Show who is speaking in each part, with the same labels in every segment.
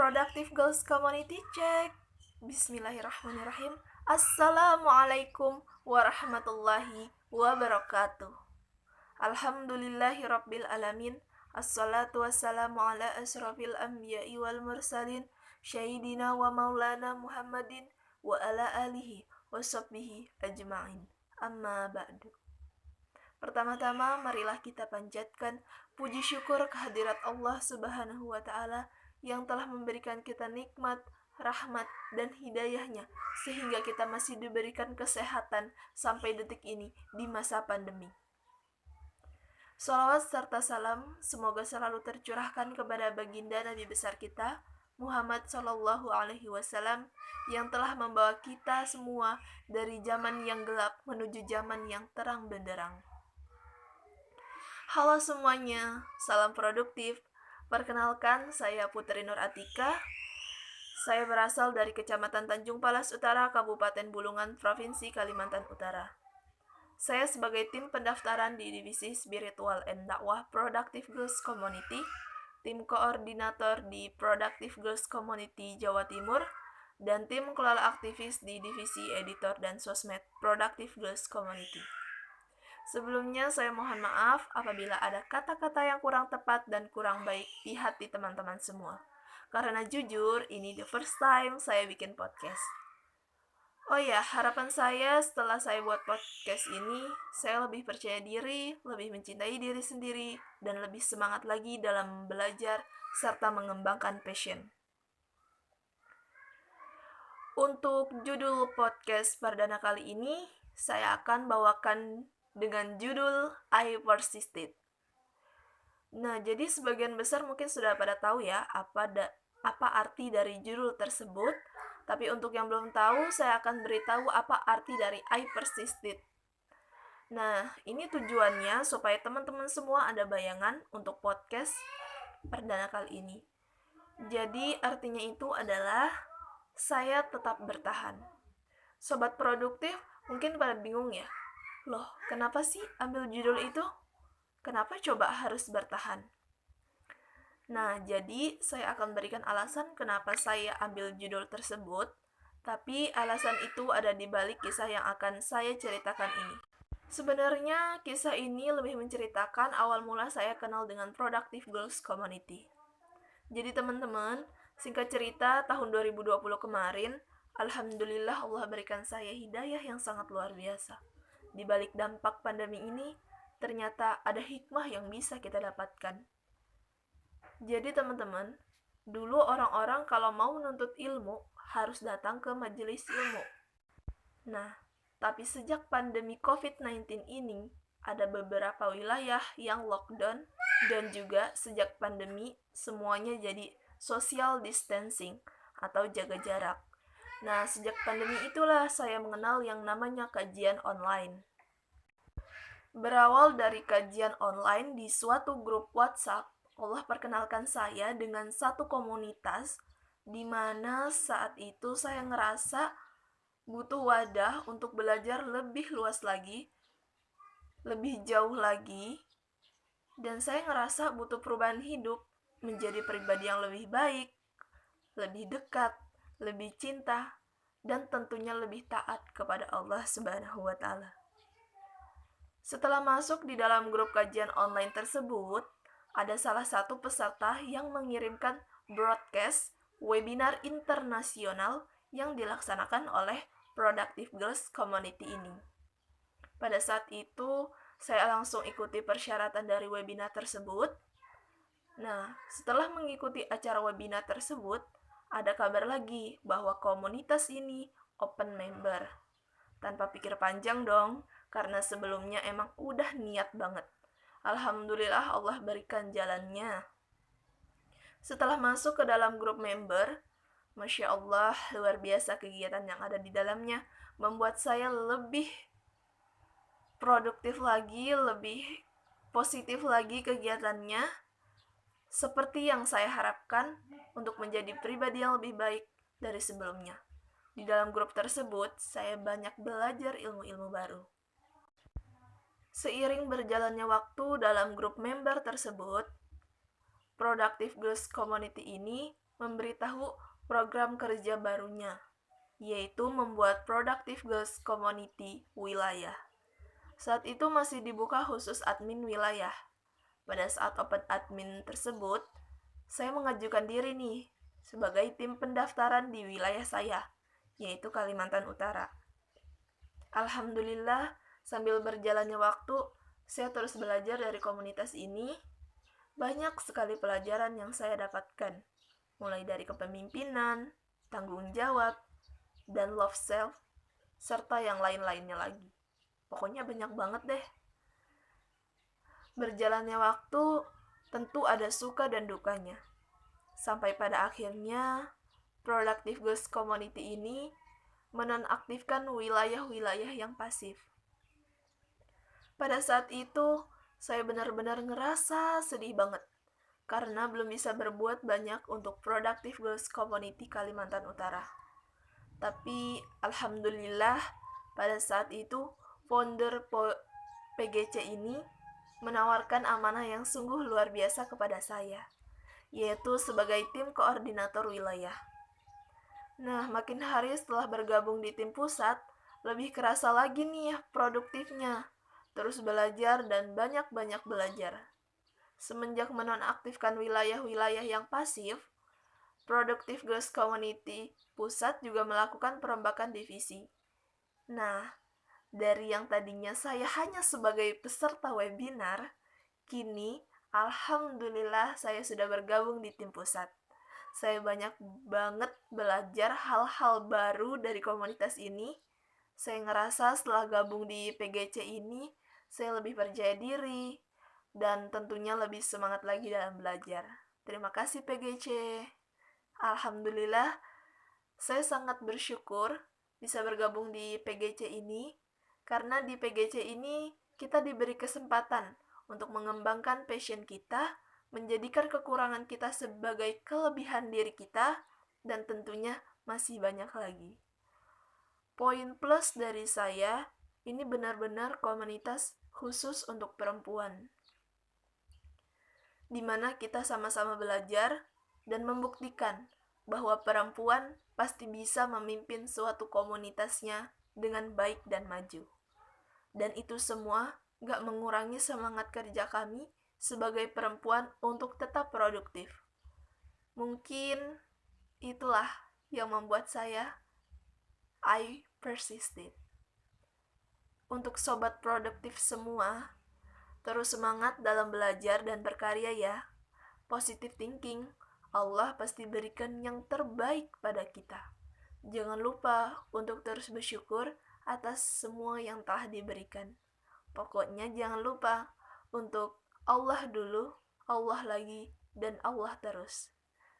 Speaker 1: Productive Girls Community Check. Bismillahirrahmanirrahim. Assalamualaikum warahmatullahi wabarakatuh. Alhamdulillahirabbil alamin. Assalatu wassalamu ala asrafil anbiya'i wal mursalin Sayyidina wa maulana Muhammadin wa ala alihi wa sahbihi ajma'in. Amma ba'du. Pertama-tama marilah kita panjatkan puji syukur kehadirat Allah Subhanahu wa ta'ala yang telah memberikan kita nikmat, rahmat, dan hidayahnya sehingga kita masih diberikan kesehatan sampai detik ini di masa pandemi. Shalawat serta salam semoga selalu tercurahkan kepada baginda Nabi besar kita Muhammad Sallallahu Alaihi Wasallam yang telah membawa kita semua dari zaman yang gelap menuju zaman yang terang benderang. Halo semuanya, salam produktif. Perkenalkan, saya Putri Nur Atika. Saya berasal dari Kecamatan Tanjung Palas Utara, Kabupaten Bulungan, Provinsi Kalimantan Utara. Saya sebagai tim pendaftaran di Divisi Spiritual and Dakwah Productive Girls Community, tim koordinator di Productive Girls Community Jawa Timur, dan tim kelola aktivis di Divisi Editor dan Sosmed Productive Girls Community. Sebelumnya saya mohon maaf apabila ada kata-kata yang kurang tepat dan kurang baik di hati teman-teman semua. Karena jujur, ini the first time saya bikin podcast. Oh ya, harapan saya setelah saya buat podcast ini, saya lebih percaya diri, lebih mencintai diri sendiri, dan lebih semangat lagi dalam belajar serta mengembangkan passion. Untuk judul podcast perdana kali ini, saya akan bawakan dengan judul I Persisted. Nah, jadi sebagian besar mungkin sudah pada tahu ya apa arti dari judul tersebut. Tapi untuk yang belum tahu, saya akan beritahu apa arti dari I Persisted. Nah, ini tujuannya supaya teman-teman semua ada bayangan untuk podcast perdana kali ini. Jadi artinya itu adalah saya tetap bertahan. Sobat produktif mungkin pada bingung ya. Loh, kenapa sih ambil judul itu? Kenapa coba harus bertahan? Nah, jadi saya akan berikan alasan kenapa saya ambil judul tersebut, tapi alasan itu ada di balik kisah yang akan saya ceritakan ini. Sebenarnya kisah ini lebih menceritakan awal mula saya kenal dengan Productive Girls Community. Jadi teman-teman, singkat cerita tahun 2020 kemarin, alhamdulillah Allah berikan saya hidayah yang sangat luar biasa. Di balik dampak pandemi ini, ternyata ada hikmah yang bisa kita dapatkan. Jadi teman-teman, dulu orang-orang kalau mau menuntut ilmu, harus datang ke majelis ilmu. Nah, tapi sejak pandemi COVID-19 ini, ada beberapa wilayah yang lockdown, dan juga sejak pandemi, semuanya jadi social distancing atau jaga jarak. Nah, sejak pandemi itulah saya mengenal yang namanya kajian online. Berawal dari kajian online di suatu grup WhatsApp, Allah perkenalkan saya dengan satu komunitas di mana saat itu saya ngerasa butuh wadah untuk belajar lebih luas lagi, lebih jauh lagi, dan saya ngerasa butuh perubahan hidup menjadi pribadi yang lebih baik, lebih dekat, lebih cinta, dan tentunya lebih taat kepada Allah Subhanahu wa ta'ala. Setelah masuk di dalam grup kajian online tersebut, ada salah satu peserta yang mengirimkan broadcast webinar internasional yang dilaksanakan oleh Productive Girls Community ini. Pada saat itu, saya langsung ikuti persyaratan dari webinar tersebut. Nah, setelah mengikuti acara webinar tersebut, ada kabar lagi bahwa komunitas ini open member. Tanpa pikir panjang dong, karena sebelumnya emang udah niat banget. Alhamdulillah Allah berikan jalannya. Setelah masuk ke dalam grup member, Masya Allah, luar biasa kegiatan yang ada di dalamnya, membuat saya lebih produktif lagi, lebih positif lagi kegiatannya, seperti yang saya harapkan untuk menjadi pribadi yang lebih baik dari sebelumnya. Di dalam grup tersebut, saya banyak belajar ilmu-ilmu baru. Seiring berjalannya waktu dalam grup member tersebut, Productive Girls Community ini memberitahu program kerja barunya, yaitu membuat Productive Girls Community wilayah. Saat itu masih dibuka khusus admin wilayah. Pada saat open admin tersebut, saya mengajukan diri nih sebagai tim pendaftaran di wilayah saya, yaitu Kalimantan Utara. Alhamdulillah, sambil berjalannya waktu, saya terus belajar dari komunitas ini. Banyak sekali pelajaran yang saya dapatkan, mulai dari kepemimpinan, tanggung jawab, dan love self, serta yang lain-lainnya lagi. Pokoknya banyak banget deh. Berjalannya waktu, tentu ada suka dan dukanya. Sampai pada akhirnya, Productive Girls Community ini menonaktifkan wilayah-wilayah yang pasif. Pada saat itu, saya benar-benar ngerasa sedih banget karena belum bisa berbuat banyak untuk Productive Girls Community Kalimantan Utara. Tapi alhamdulillah pada saat itu founder PGC ini menawarkan amanah yang sungguh luar biasa kepada saya, yaitu sebagai tim koordinator wilayah. Nah, makin hari setelah bergabung di tim pusat, lebih kerasa lagi nih produktifnya. Terus belajar dan banyak-banyak belajar. Semenjak menonaktifkan wilayah-wilayah yang pasif, Productive Girls Community Pusat juga melakukan perombakan divisi. Nah, dari yang tadinya saya hanya sebagai peserta webinar, kini alhamdulillah saya sudah bergabung di tim pusat. Saya banyak banget belajar hal-hal baru dari komunitas ini. Saya ngerasa setelah gabung di PGC ini, saya lebih percaya diri dan tentunya lebih semangat lagi dalam belajar. Terima kasih PGC. Alhamdulillah, saya sangat bersyukur bisa bergabung di PGC ini, karena di PGC ini kita diberi kesempatan untuk mengembangkan passion kita, menjadikan kekurangan kita sebagai kelebihan diri kita, dan tentunya masih banyak lagi. Poin plus dari saya, ini benar-benar komunitas khusus untuk perempuan, di mana kita sama-sama belajar dan membuktikan bahwa perempuan pasti bisa memimpin suatu komunitasnya dengan baik dan maju. Dan itu semua gak mengurangi semangat kerja kami sebagai perempuan untuk tetap produktif. Mungkin itulah yang membuat I persisted. Untuk sobat produktif semua, terus semangat dalam belajar dan berkarya ya. Positive thinking, Allah pasti berikan yang terbaik pada kita. Jangan lupa untuk terus bersyukur atas semua yang telah diberikan. Pokoknya jangan lupa untuk Allah dulu, Allah lagi, dan Allah terus.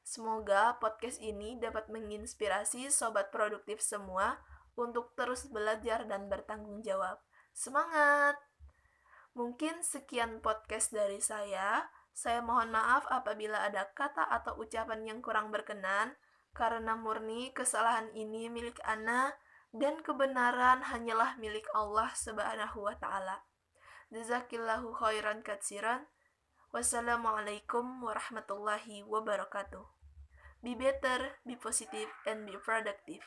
Speaker 1: Semoga podcast ini dapat menginspirasi sobat produktif semua untuk terus belajar dan bertanggung jawab. Semangat! Mungkin sekian podcast dari saya. Saya mohon maaf apabila ada kata atau ucapan yang kurang berkenan, karena murni kesalahan ini milik Ana dan kebenaran hanyalah milik Allah Subhanahu wa Ta'ala. Jazakillahu khairan katsiran. Wassalamualaikum warahmatullahi wabarakatuh. Be better, be positive, and be productive.